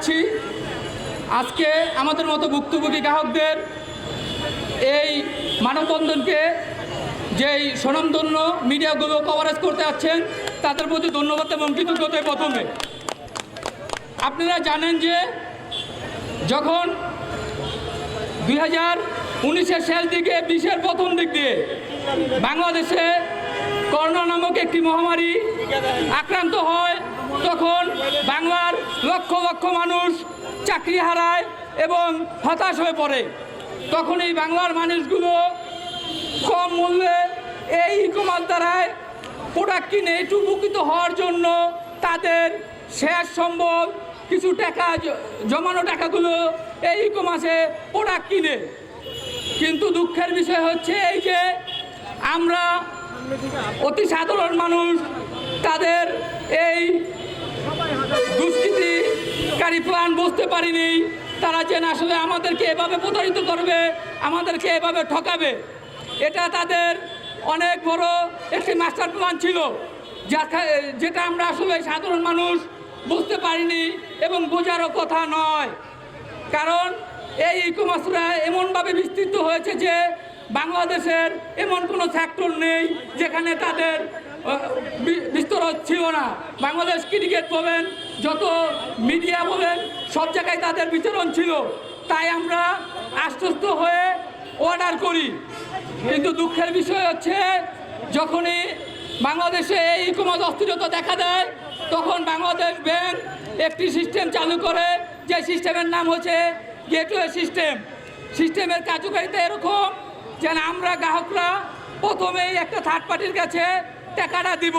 জানাচ্ছি আজকে আমাদের মতো ভুক্তভোগী গ্রাহকদের এই মানববন্ধনকে যেই স্বনামধন্য মিডিয়াগুলো কভারেজ করতে আসছেন তাদের প্রতি ধন্যবাদ এবং কৃতজ্ঞতায় প্রথমে আপনারা জানেন যে যখন 2019-এর শেষ দিকে 20-এর প্রথম দিক দিয়ে বাংলাদেশে করোনা নামক একটি মহামারী আক্রান্ত হয় তখন বাংলার লক্ষ লক্ষ মানুষ চাকরি হারায় এবং হতাশ হয়ে পড়ে। তখন এই বাংলার মানুষগুলো কম মূল্যে এই ই-কমার্স দ্বারায় প্রোডাক্ট কিনে একটু উপকৃত হওয়ার জন্য তাদের শেষ সম্ভব কিছু টাকা জমানো টাকাগুলো এই ই-কমার্সে প্রোডাক্ট কিনে। কিন্তু দুঃখের বিষয় হচ্ছে এই যে আমরা অতি সাধারণ মানুষ তাদের এই দুষ্কৃতিকারী প্ল্যান বুঝতে পারিনি। তারা যেন আসলে আমাদেরকে এভাবে প্রতারিত করবে, আমাদেরকে এভাবে ঠকাবে, এটা তাদের অনেক বড় একটি মাস্টার প্ল্যান ছিল, যেটা আমরা আসলে সাধারণ মানুষ বুঝতে পারিনি এবং বোঝারও কথা নয়। কারণ এই ই-কমার্সরা এমনভাবে বিস্তৃত হয়েছে যে বাংলাদেশের এমন কোনো সেক্টর নেই যেখানে তাদের বিস্তর ছিল না। বাংলাদেশ ক্রিকেট বলেন, যত মিডিয়া বলেন, সব জায়গায় তাদের বিচরণ ছিল। তাই আমরা আশ্বস্ত হয়ে অর্ডার করি। কিন্তু দুঃখের বিষয় হচ্ছে যখনই বাংলাদেশে এই ই-কমার্স অস্থিরতা দেখা দেয় তখন বাংলাদেশ ব্যাংক একটি সিস্টেম চালু করে, যে সিস্টেমের নাম হচ্ছে গেটওয়ে সিস্টেম। সিস্টেমের কার্যকারিতা এরকম যেন আমরা গ্রাহকরা প্রথমেই একটা থার্ড পার্টির কাছে টাকাটা দিব।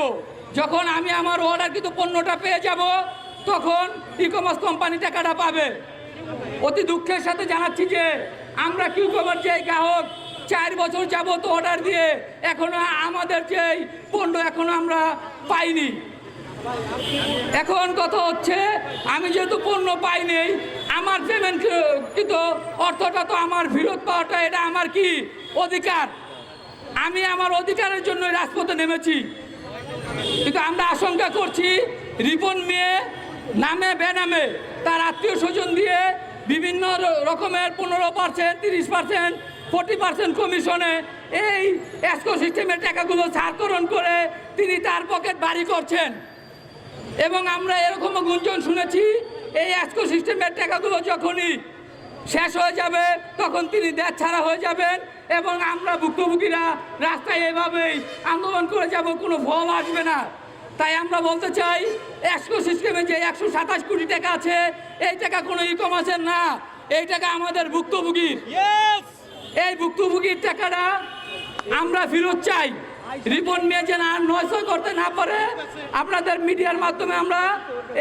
যখন আমি আমার অর্ডারকৃত পণ্যটা পেয়ে যাব তখন ই-কমার্স কোম্পানি টাকাটা পাবে। অতি দুঃখের সাথে জানাচ্ছি যে আমরা ই-কমার্স যে গ্রাহক 4 বছর যাবত অর্ডার দিয়ে এখনো আমাদের যেই পণ্য এখনো আমরা পাইনি। এখন কথা হচ্ছে আমি যেহেতু পণ্য পাইনি, আমার পেমেন্ট কিন্তু অর্থটা তো আমার ফেরত পাওয়াটা এটা আমার কি অধিকার। আমি আমার অধিকারের জন্য রাজপথে নেমেছি। কিন্তু আমরা আশঙ্কা করছি রিপন মেয়ে নামে বেনামে তার আত্মীয় স্বজন দিয়ে বিভিন্ন রকমের 15%, 30%, 40% কমিশনে এই এসকো সিস্টেমের টাকাগুলো ছাড়করণ করে তিনি তার পকেট ভারী করছেন। এবং আমরা এরকমও গুঞ্জন শুনেছি এই এসকো সিস্টেমের টাকাগুলো যখনই শেষ হয়ে যাবে তখন তিনি দেশ ছাড়া হয়ে যাবেন এবং আমরা ভুক্তভোগীরা রাস্তায় এভাবেই আন্দোলন করে যাব, কোনো ফল আসবে না। তাই আমরা বলতে চাই এসকো সিস্টেমে যে 127 কোটি টাকা আছে এই টাকা কোনো ই-কমার্সের না, এই টাকা আমাদের ভুক্তভোগীর। এই ভুক্তভোগীর টাকাটা আমরা ফেরত চাই। রিপন মেয়ে যেন আর 900 করতে না পারে, আপনাদের মিডিয়ার মাধ্যমে আমরা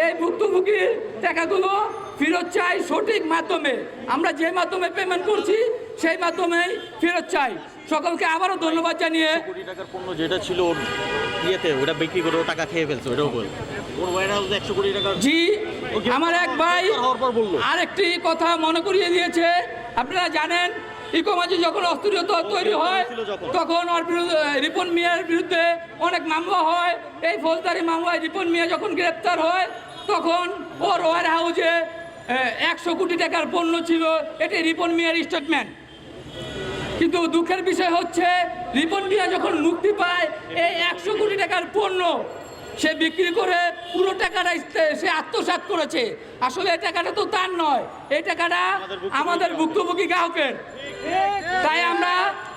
এই ভুক্তভোগীর টাকাগুলো ফেরত চাই সঠিক মাধ্যমে। আমরা যে মাধ্যমে পেমেন্ট করছি সেই মাধ্যমেই ফেরত চাই। সকলকে আবারও ধন্যবাদ জানিয়ে কোটি টাকার পণ্য যেটা ছিল ওর ইয়েতে ওটা বিক্রি করে ও টাকা খেয়ে ফেলছে, ওটাও বল ওর ওয়ারহাউস 100 কোটি টাকা। জি, আমার এক ভাই আরেকটি কথা মনে করিয়ে দিয়েছে। আপনারা জানেন ই-কমার্সে যখন অস্থিরতা তৈরি হয় তখন ওর বিরুদ্ধে রিপন মিয়ার বিরুদ্ধে অনেক মামলা হয়। এই ফৌজদারি মামলায় রিপন মিয়া যখন গ্রেপ্তার হয় তখন ওর ওয়ার হাউসে 100 কোটি টাকার পণ্য ছিল, এটি রিপন মিয়ার স্টেটমেন্ট। কিন্তু দুঃখের বিষয় হচ্ছে রিপন মিয়া যখন মুক্তি পায় এই 100 কোটি টাকার পণ্য সে বিক্রি করে পুরো টাকাটা সে আত্মসাৎ করেছে। আসলে এই টাকাটা তো তার নয়, এই টাকাটা আমাদের ভুক্তভোগী গ্রাহকের। তাই আমরা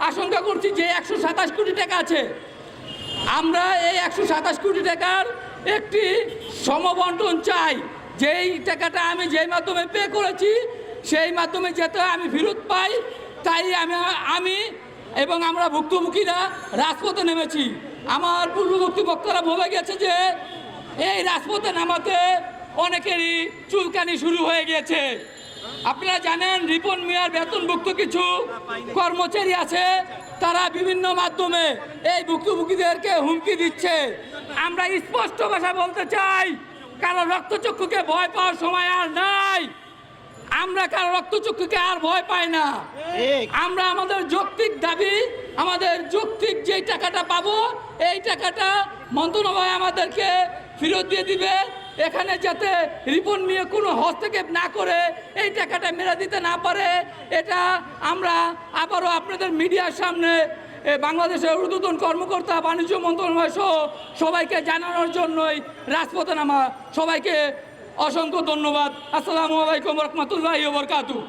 আশঙ্কা করছি যে 127 কোটি টাকা আছে, আমরা এই 127 কোটি টাকার একটি সমবন্টন চাই। যেই টাকাটা আমি যেই মাধ্যমে পে করেছি সেই মাধ্যমে যাতে আমি ফেরত পাই, তাই আমি এবং আমরা ভুক্তভোগীরা রাজপথে নেমেছি। আমার পূর্ববর্তী বক্তারা বলে গেছে যে এই রাজপথে নামাতে অনেকেরই চুলকানি শুরু হয়ে গেছে। আপনারা জানেন রিপন মিয়ার বেতনভুক্ত কিছু কর্মচারী আছে, তারা বিভিন্ন মাধ্যমে এই ভুক্তভোগীদেরকে হুমকি দিচ্ছে। আমরা স্পষ্ট ভাষা বলতে চাই, কারো রক্তচক্ষুকে ভয় পাওয়ার সময় আর নাই। আমরা কারো রক্তচক্ষুকে আর ভয় পাই না। আমরা আমাদের যৌক্তিক দাবি, আমাদের যৌক্তিক যেই টাকাটা পাবো এই টাকাটা মন্ত্রণালয় আমাদেরকে ফেরত দিয়ে দিবে এখানে যাতে রিপন নিয়ে কোনো হস্তক্ষেপ না করে এই টাকাটা মেরে দিতে না পারে, এটা আমরা আবারও আপনাদের মিডিয়ার সামনে বাংলাদেশের ঊর্ধ্বতন কর্মকর্তা, বাণিজ্য মন্ত্রণালয় সহ সবাইকে জানানোর জন্যই রাজপথে নামা। সবাইকে অসংখ্য ধন্যবাদ। আসসালামু আলাইকুম রহমতুল্লাহি ওয়া বারাকাতুহু।